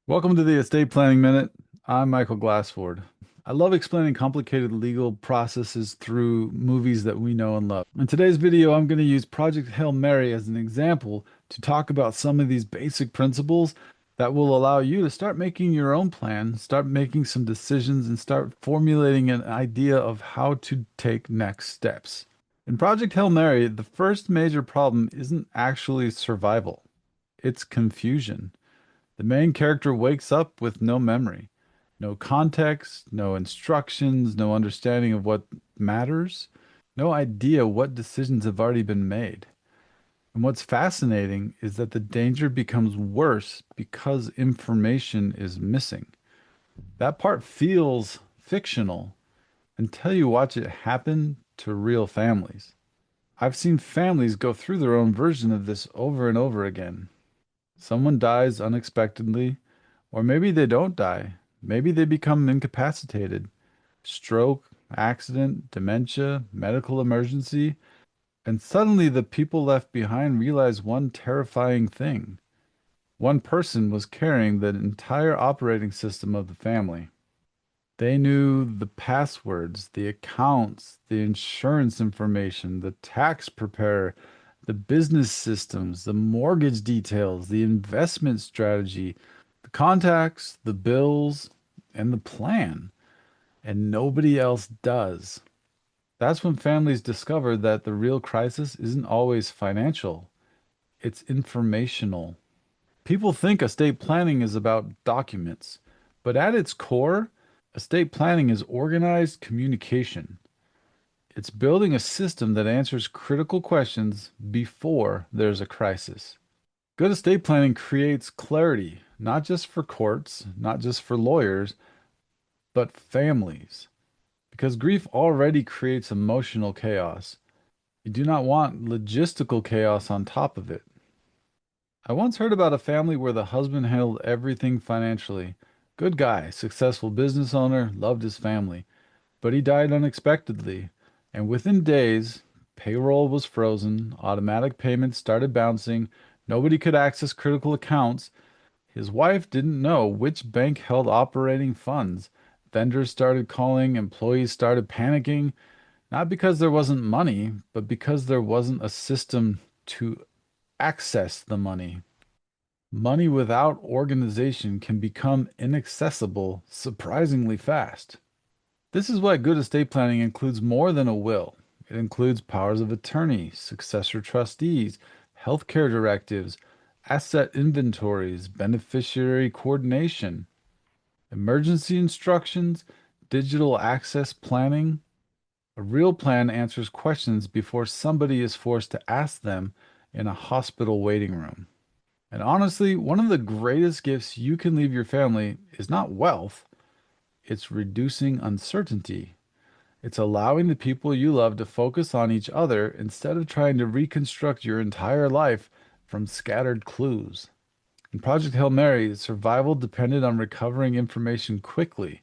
Welcome to the Estate Planning Minute. I'm Michael Glassford. I love explaining complicated legal processes through movies that we know and love. In today's video, I'm going to use Project Hail Mary as an example to talk about some of these basic principles that will allow you to start making your own plan, start making some decisions, and start formulating an idea of how to take next steps. In Project Hail Mary, the first major problem isn't actually survival, it's confusion. The main character wakes up with no memory, no context, no instructions, no understanding of what matters, no idea what decisions have already been made. And what's fascinating is that the danger becomes worse because information is missing. That part feels fictional until you watch it happen to real families. I've seen families go through their own version of this over and over again. Someone dies unexpectedly, or maybe they don't die. Maybe they become incapacitated. Stroke, accident, dementia, medical emergency. And suddenly the people left behind realize one terrifying thing. One person was carrying the entire operating system of the family. They knew the passwords, the accounts, the insurance information, the tax preparer, the business systems, the mortgage details, the investment strategy, the contacts, the bills, and the plan. And nobody else does. That's when families discover that the real crisis isn't always financial, it's informational. People think estate planning is about documents, but at its core, estate planning is organized communication. It's building a system that answers critical questions before there's a crisis. Good estate planning creates clarity, not just for courts, not just for lawyers, but families. Because grief already creates emotional chaos. You do not want logistical chaos on top of it. I once heard about a family where the husband handled everything financially. Good guy, successful business owner, loved his family. But he died unexpectedly, and within days, payroll was frozen, automatic payments started bouncing, nobody could access critical accounts. His wife didn't know which bank held operating funds. Vendors started calling, employees started panicking, not because there wasn't money, but because there wasn't a system to access the money. Money without organization can become inaccessible surprisingly fast. This is why good estate planning includes more than a will. It includes powers of attorney, successor trustees, healthcare directives, asset inventories, beneficiary coordination, emergency instructions, digital access planning. A real plan answers questions before somebody is forced to ask them in a hospital waiting room. And honestly, one of the greatest gifts you can leave your family is not wealth, it's reducing uncertainty. It's allowing the people you love to focus on each other instead of trying to reconstruct your entire life from scattered clues. In Project Hail Mary, survival depended on recovering information quickly.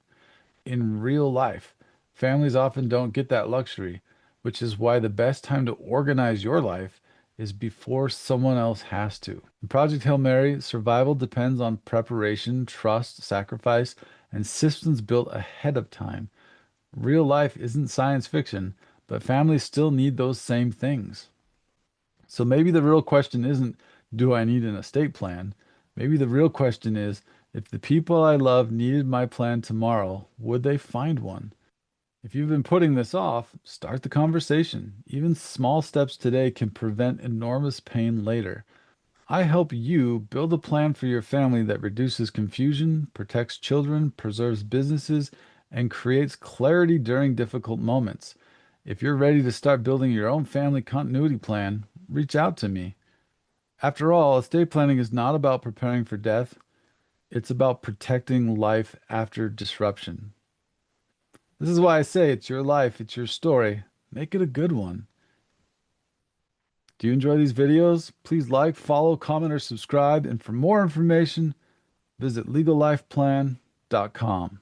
In real life, families often don't get that luxury, which is why the best time to organize your life is before someone else has to. In Project Hail Mary, survival depends on preparation, trust, sacrifice, and systems built ahead of time. Real life isn't science fiction, but families still need those same things. So maybe the real question isn't, do I need an estate plan? Maybe the real question is, if the people I love needed my plan tomorrow, would they find one? If you've been putting this off, start the conversation. Even small steps today can prevent enormous pain later. I help you build a plan for your family that reduces confusion, protects children, preserves businesses, and creates clarity during difficult moments. If you're ready to start building your own family continuity plan, reach out to me. After all, estate planning is not about preparing for death, it's about protecting life after disruption. This is why I say it's your life, it's your story. Make it a good one. Do you enjoy these videos? Please like, follow, comment, or subscribe. And for more information, visit legallifeplan.com.